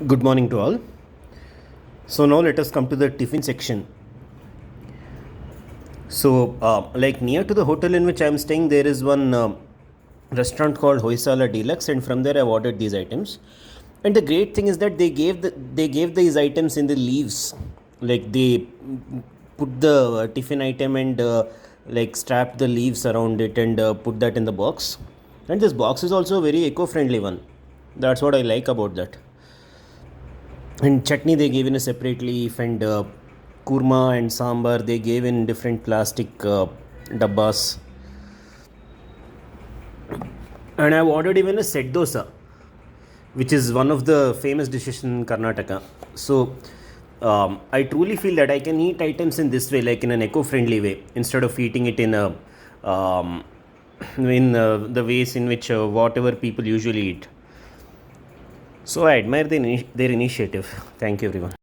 Good morning to all. So now let us come to the tiffin section. So, like near to the hotel in which I am staying, there is one restaurant called Hoysala Deluxe, and from there I've ordered these items. And the great thing is that they gave these items in the leaves, like they put the tiffin item and like strap the leaves around it and put that in the box. And this box is also a very eco-friendly one. That's what I like about that. And chutney they gave in a separate leaf, and kurma and sambar they gave in different plastic dabbas. And I've ordered even a set dosa, which is one of the famous dishes in Karnataka. So I truly feel that I can eat items in this way, like in an eco-friendly way, instead of eating it in a the ways in which whatever people usually eat. So I admire their initiative. Thank you, everyone.